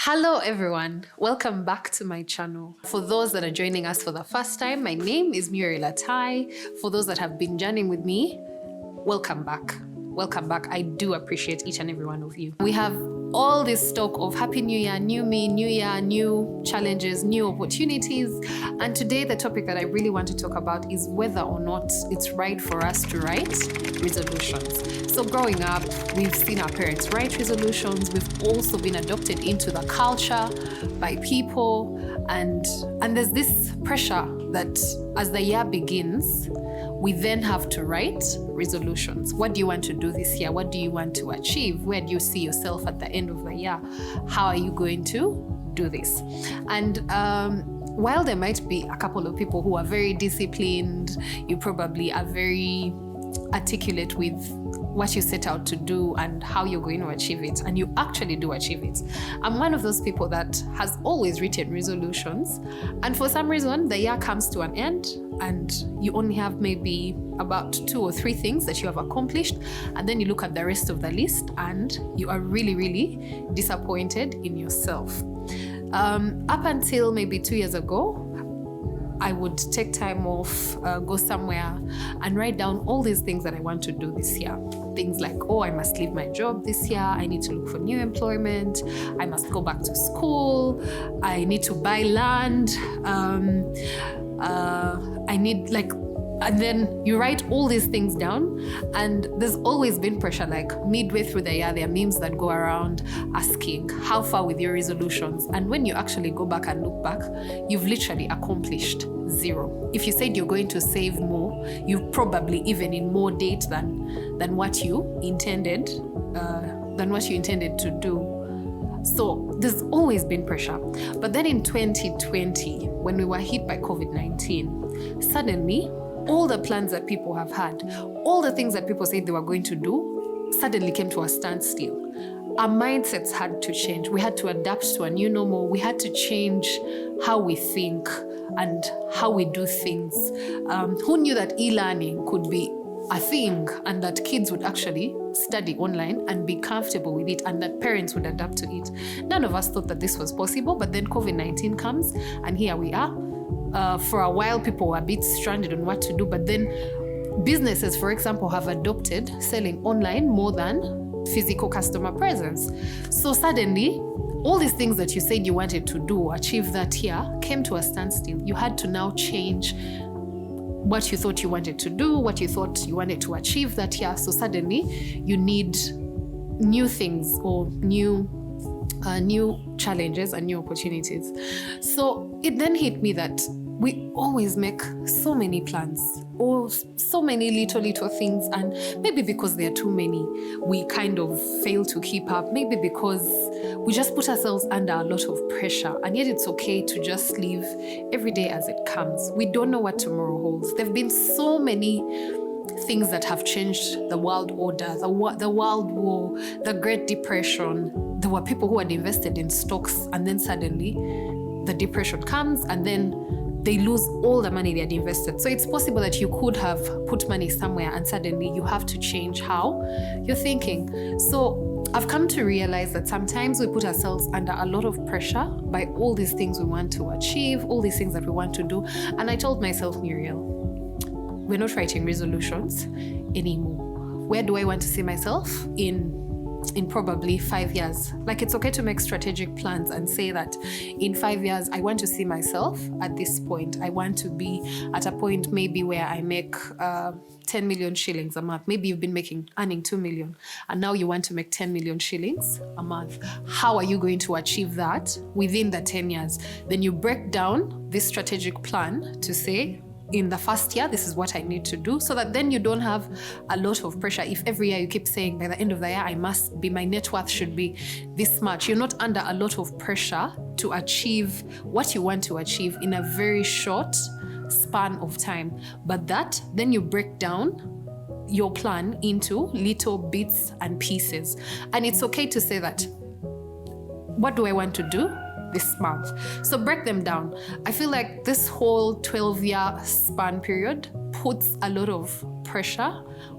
Hello everyone, welcome back to my channel. For those that are joining us for the first time, my name is Muriel Atai. For those that have been journeying with me, welcome back. Welcome back. I do appreciate each and every one of you. We have all this talk of Happy New Year, new me, new year, new challenges, new opportunities. And today the topic that I really want to talk about is whether or not it's right for us to write resolutions. So growing up, we've seen our parents write resolutions. We've also been adopted into the culture by people. And there's this pressure that as the year begins, we then have to write resolutions. What do you want to do this year? What do you want to achieve? Where do you see yourself at the end of the year? How are you going to do this? And while there might be a couple of people who are very disciplined, you probably are very articulate with what you set out to do and how you're going to achieve it, and you actually do achieve it. I'm one of those people that has always written resolutions, and for some reason the year comes to an end and you only have maybe about 2 or 3 things that you have accomplished, and then you look at the rest of the list and you are really disappointed in yourself. Up until maybe 2 years ago, I would take time off, go somewhere and write down all these things that I want to do this year. Things like, I must leave my job this year. I need to look for new employment. I must go back to school. I need to buy land. I need and then you write all these things down, and there's always been pressure. Like midway through the year, there are memes that go around asking how far with your resolutions. And when you actually go back and look back, you've literally accomplished 0. If you said you're going to save more, you've probably even in more debt than what you intended, to do. So there's always been pressure. But then in 2020, when we were hit by COVID-19, suddenly all the plans that people have had, all the things that people said they were going to do, suddenly came to a standstill. Our mindsets had to change. We had to adapt to a new normal. We had to change how we think and how we do things. Who knew that e-learning could be a thing, and that kids would actually study online and be comfortable with it, and that parents would adapt to it? None of us thought that this was possible, but then COVID-19 comes and here we are. For a while, people were a bit stranded on what to do, but then businesses, for example, have adopted selling online more than physical customer presence. So suddenly, all these things that you said you wanted to do or achieve that year came to a standstill. You had to now change what you thought you wanted to do, what you thought you wanted to achieve that year. So suddenly, you need new things or new challenges and new opportunities. So it then hit me that we always make so many plans or so many little things, and maybe because there are too many, we kind of fail to keep up. Maybe because we just put ourselves under a lot of pressure, and yet it's okay to just live every day as it comes. We don't know what tomorrow holds. There have been so many things that have changed the world order, the world war, the Great Depression. There were people who had invested in stocks, and then suddenly the depression comes and then they lose all the money they had invested. So it's possible that you could have put money somewhere and suddenly you have to change how you're thinking. So I've come to realize that sometimes we put ourselves under a lot of pressure by all these things we want to achieve, all these things that we want to do. And I told myself, Muriel, we're not writing resolutions anymore. Where do I want to see myself in probably 5 years? Like, it's okay to make strategic plans and say that in 5 years, I want to see myself at this point. I want to be at a point maybe where I make 10 million shillings a month. Maybe you've been earning 2 million, and now you want to make 10 million shillings a month. How are you going to achieve that within the 10 years? Then you break down this strategic plan to say, in the first year, this is what I need to do, so that then you don't have a lot of pressure. If every year you keep saying, by the end of the year, my net worth should be this much, you're not under a lot of pressure to achieve what you want to achieve in a very short span of time. But then you break down your plan into little bits and pieces. And it's okay to say that, what do I want to do this month? So break them down. I feel like this whole 12-year span period puts a lot of pressure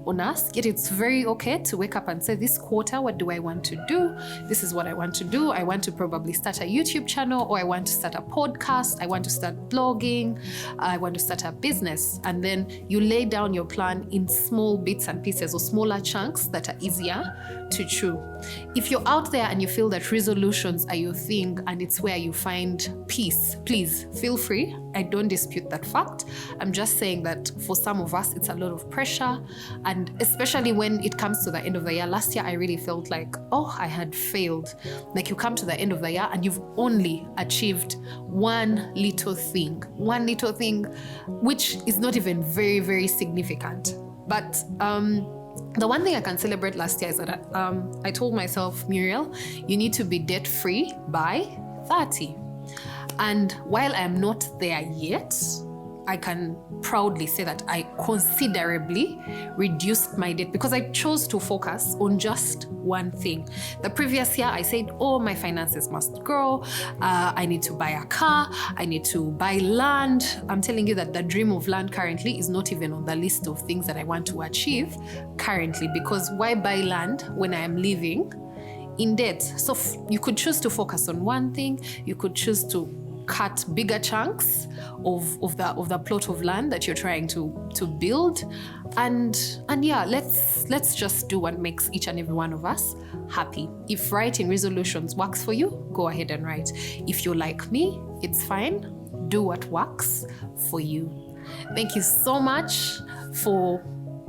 on us, yet it's very okay to wake up and say, this quarter, what do I want to do? This is what I want to do. I want to probably start a YouTube channel, or I want to start a podcast. I want to start blogging. I want to start a business. And then you lay down your plan in small bits and pieces, or smaller chunks that are easier to chew. If you're out there and you feel that resolutions are your thing and it's where you find peace, please feel free. I don't dispute that fact. I'm just saying that for some of us, it's a lot of pressure. And especially when it comes to the end of the year. Last year, I really felt like, oh, I had failed. Like, you come to the end of the year and you've only achieved one little thing, which is not even very, very significant. But the one thing I can celebrate last year is that I told myself, Muriel, you need to be debt-free by 30. And while I'm not there yet, I can proudly say that I considerably reduced my debt because I chose to focus on just one thing. The previous year, I said, oh, my finances must grow. I need to buy a car. I need to buy land. I'm telling you that the dream of land currently is not even on the list of things that I want to achieve currently, because why buy land when I am living in debt? So you could choose to focus on one thing. You could choose to cut bigger chunks of the plot of land that you're trying to build, and yeah, let's just do what makes each and every one of us happy. If writing resolutions works for you, go ahead and write. If you're like me, it's fine. Do what works for you. Thank you so much for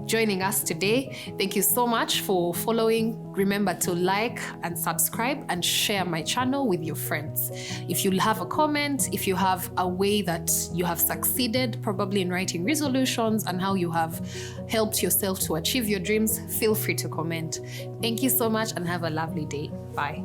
joining us today. Thank you so much for following. Remember to like and subscribe and share my channel with your friends. If you have a comment, if you have a way that you have succeeded probably in writing resolutions and how you have helped yourself to achieve your dreams, feel free to comment. Thank you so much and have a lovely day. Bye.